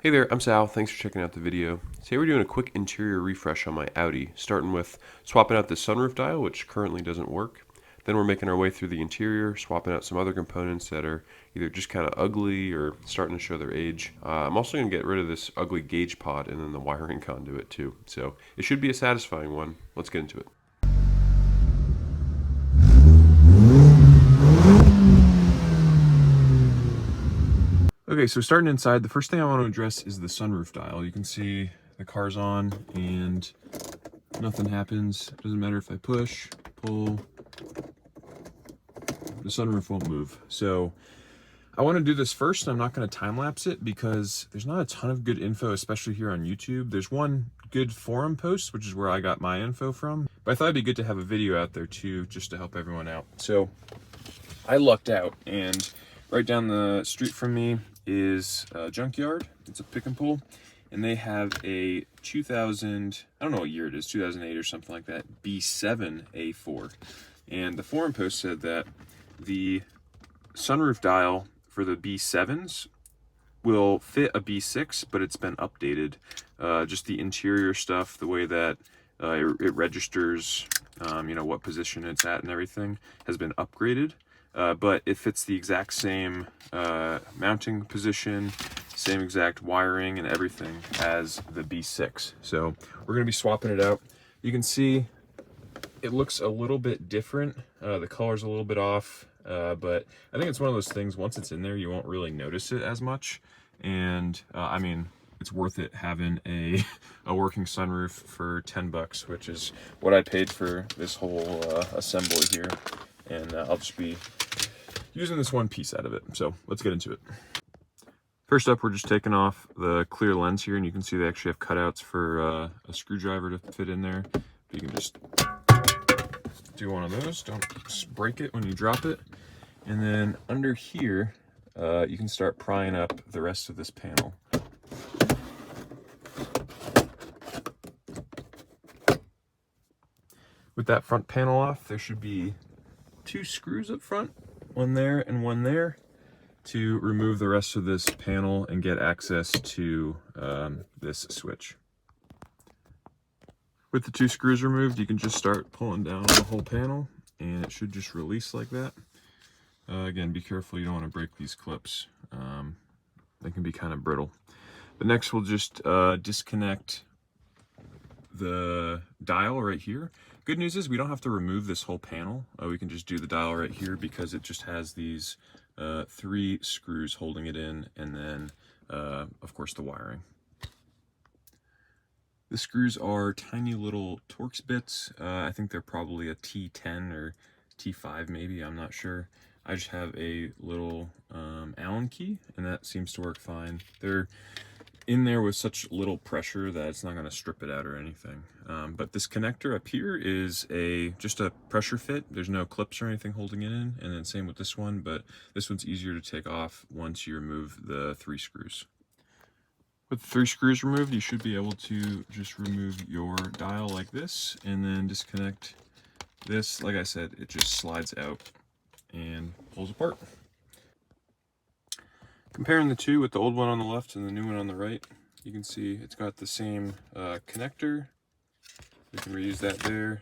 Hey there, I'm Sal. Thanks for checking out the video. Today we're doing a quick interior refresh on my Audi, starting with swapping out the sunroof dial, which currently doesn't work. Then we're making our way through the interior, swapping out some other components that are either just kind of ugly or starting to show their age. I'm also going to get rid of this ugly gauge pod and then the wiring conduit too. So it should be a satisfying one. Let's get into it. Okay, so starting inside, the first thing I want to address is the sunroof dial. You can see the car's on and nothing happens. Doesn't matter if I push, pull, the sunroof won't move. So I want to do this first, and I'm not going to time lapse it because there's not a ton of good info, especially here on YouTube. There's one good forum post, which is where I got my info from, but I thought it'd be good to have a video out there too, just to help everyone out. So I lucked out, and right down the street from me is a junkyard. It's a pick and pull, and they have a 2000, I don't know what year it is, 2008 or something like that, B7 A4. And the forum post said that the sunroof dial for the B7s will fit a B6, but it's been updated. Just the interior stuff, the way that it registers, what position it's at and everything has been upgraded. But it fits the exact same mounting position, same exact wiring and everything as the B6. So we're going to be swapping it out. You can see it looks a little bit different. The color's a little bit off, but I think it's one of those things, once it's in there, you won't really notice it as much. And I mean, it's worth it having a working sunroof for 10 bucks, which is what I paid for this whole assembly here. And I'll just be using this one piece out of it. So let's get into it. First up, we're just taking off the clear lens here, and you can see they actually have cutouts for a screwdriver to fit in there. You can just do one of those. Don't break it when you drop it. And then under here, you can start prying up the rest of this panel. With that front panel off, there should be 2 screws up front, one there and one there, to remove the rest of this panel and get access to this switch. With the 2 screws removed, you can just start pulling down the whole panel, and it should just release like that. Again, be careful, you don't want to break these clips. They can be kind of brittle. But next we'll just disconnect the dial right here. Good news is we don't have to remove this whole panel. We can just do the dial right here because it just has these 3 screws holding it in, and then of course the wiring. The screws are tiny little Torx bits. I think they're probably a T10 or T5 maybe, I'm not sure. I just have a little Allen key, and that seems to work fine. They're in there with such little pressure that it's not going to strip it out or anything. But this connector up here is just a pressure fit. There's no clips or anything holding it in, and then same with this one, but this one's easier to take off once you remove the 3 screws. With the 3 screws removed, you should be able to just remove your dial like this, and then disconnect this. Like I said, it just slides out and pulls apart. Comparing the two with the old one on the left and the new one on the right, you can see it's got the same connector. We can reuse that there.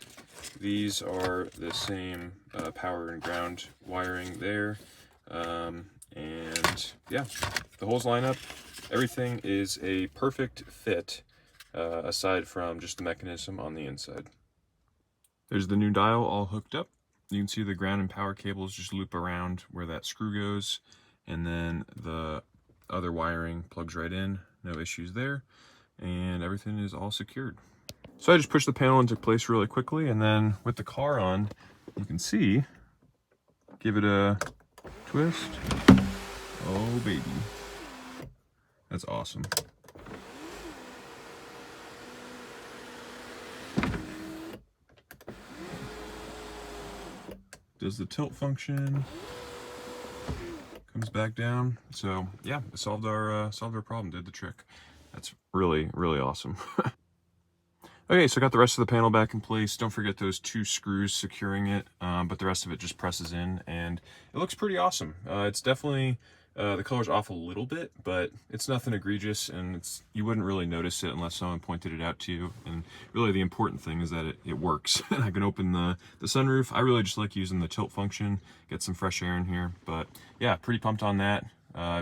These are the same power and ground wiring there. And yeah, the holes line up. Everything is a perfect fit, aside from just the mechanism on the inside. There's the new dial all hooked up. You can see the ground and power cables just loop around where that screw goes, and then the other wiring plugs right in. No issues there, and everything is all secured. So I just pushed the panel into place really quickly, and then with the car on, you can see, give it a twist. Oh baby, that's awesome. Does the tilt function, comes back down. So yeah, it solved our problem, did the trick. That's really, really awesome. Okay, so I got the rest of the panel back in place. Don't forget those 2 screws securing it, but the rest of it just presses in, and it looks pretty awesome. It's definitely The color's off a little bit, but it's nothing egregious, and you wouldn't really notice it unless someone pointed it out to you. And really the important thing is that it works. And I can open the sunroof. I really just like using the tilt function, get some fresh air in here. But yeah, pretty pumped on that.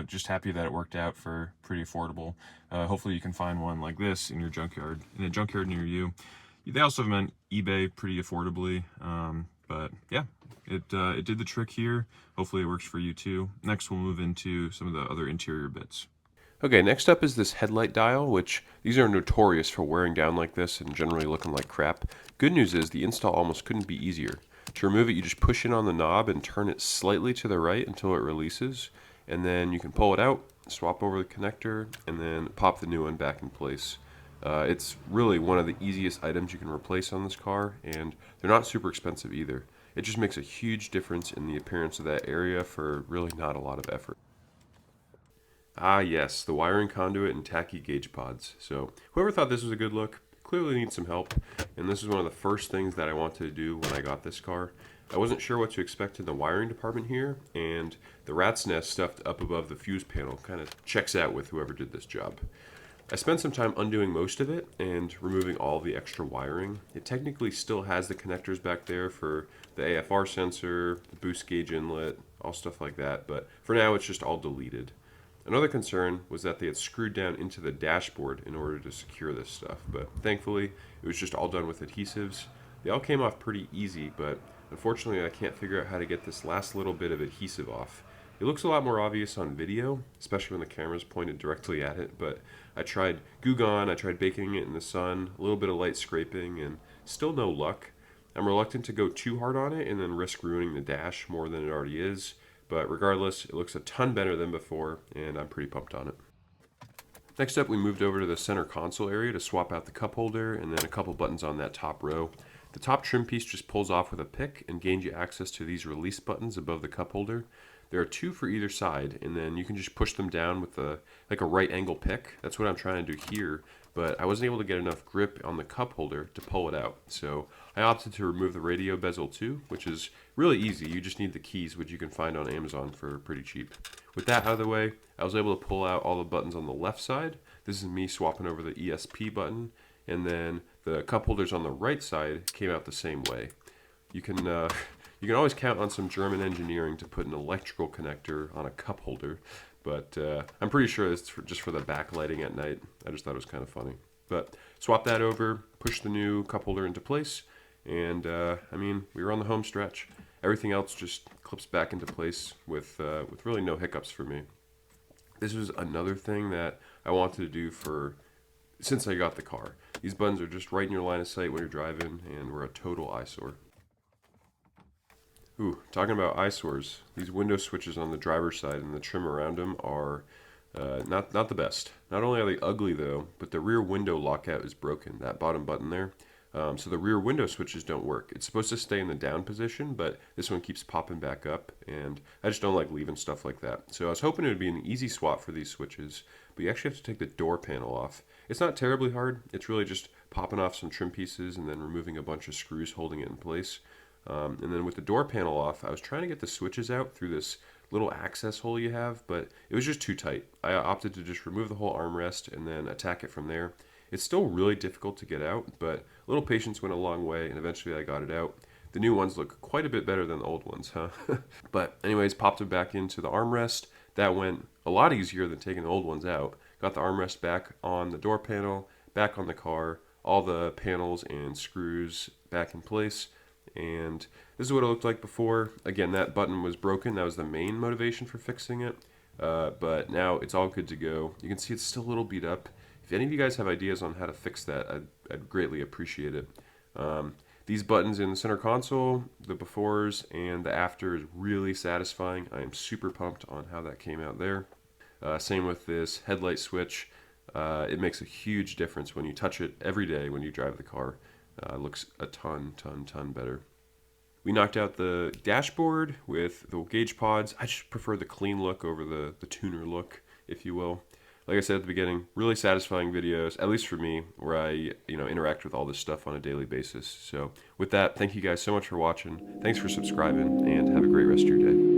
Just happy that it worked out for pretty affordable. Hopefully you can find one like this in your junkyard, in a junkyard near you. They also have them on eBay pretty affordably. But yeah, it did the trick here. Hopefully it works for you too. Next we'll move into some of the other interior bits. Okay, next up is this headlight dial, which these are notorious for wearing down like this and generally looking like crap. Good news is the install almost couldn't be easier. To remove it, you just push in on the knob and turn it slightly to the right until it releases, and then you can pull it out, swap over the connector, and then pop the new one back in place. It's really one of the easiest items you can replace on this car, and they're not super expensive either. It just makes a huge difference in the appearance of that area for really not a lot of effort. Ah yes, the wiring conduit and tacky gauge pods. So whoever thought this was a good look clearly needs some help, and this is one of the first things that I wanted to do when I got this car. I wasn't sure what to expect in the wiring department here, and the rat's nest stuffed up above the fuse panel kind of checks out with whoever did this job. I spent some time undoing most of it and removing all the extra wiring. It technically still has the connectors back there for the AFR sensor, the boost gauge inlet, all stuff like that, but for now it's just all deleted. Another concern was that they had screwed down into the dashboard in order to secure this stuff, but thankfully it was just all done with adhesives. They all came off pretty easy, but unfortunately I can't figure out how to get this last little bit of adhesive off. It looks a lot more obvious on video, especially when the camera's pointed directly at it, but I tried Goo Gone, I tried baking it in the sun, a little bit of light scraping, and still no luck. I'm reluctant to go too hard on it and then risk ruining the dash more than it already is, but regardless, it looks a ton better than before, and I'm pretty pumped on it. Next up, we moved over to the center console area to swap out the cup holder and then a couple buttons on that top row. The top trim piece just pulls off with a pick and gains you access to these release buttons above the cup holder. There are two for either side, and then you can just push them down with like a right angle pick. That's what I'm trying to do here, but I wasn't able to get enough grip on the cup holder to pull it out. So I opted to remove the radio bezel too, which is really easy. You just need the keys, which you can find on Amazon for pretty cheap. With that out of the way, I was able to pull out all the buttons on the left side. This is me swapping over the ESP button, and then the cup holders on the right side came out the same way. You can always count on some German engineering to put an electrical connector on a cup holder, but I'm pretty sure it's just for the backlighting at night. I just thought it was kind of funny. But swap that over, push the new cup holder into place, and I mean, we were on the home stretch. Everything else just clips back into place with really no hiccups for me. This was another thing that I wanted to do since I got the car. These buttons are just right in your line of sight when you're driving, and were a total eyesore. Ooh, talking about eyesores, these window switches on the driver's side and the trim around them are not the best. Not only are they ugly though, but the rear window lockout is broken, that bottom button there. So the rear window switches don't work. It's supposed to stay in the down position, but this one keeps popping back up, and I just don't like leaving stuff like that. So I was hoping it would be an easy swap for these switches, but you actually have to take the door panel off. It's not terribly hard. It's really just popping off some trim pieces and then removing a bunch of screws holding it in place. And then with the door panel off, I was trying to get the switches out through this little access hole you have, but it was just too tight. I opted to just remove the whole armrest and then attack it from there. It's still really difficult to get out, but a little patience went a long way, and eventually I got it out. The new ones look quite a bit better than the old ones, huh? But anyways, popped it back into the armrest. That went a lot easier than taking the old ones out. Got the armrest back on the door panel, back on the car, all the panels and screws back in place. And this is what it looked like before. Again, that button was broken. That was the main motivation for fixing it. But now it's all good to go. You can see it's still a little beat up. If any of you guys have ideas on how to fix that, I'd greatly appreciate it. These buttons in the center console, the befores and the after is really satisfying. I am super pumped on how that came out there. Same with this headlight switch. It makes a huge difference when you touch it every day when you drive the car. It looks a ton better. We knocked out the dashboard with the gauge pods. I just prefer the clean look over the tuner look, if you will. Like I said at the beginning, really satisfying videos, at least for me, where I interact with all this stuff on a daily basis. So with that, thank you guys so much for watching. Thanks for subscribing, and have a great rest of your day.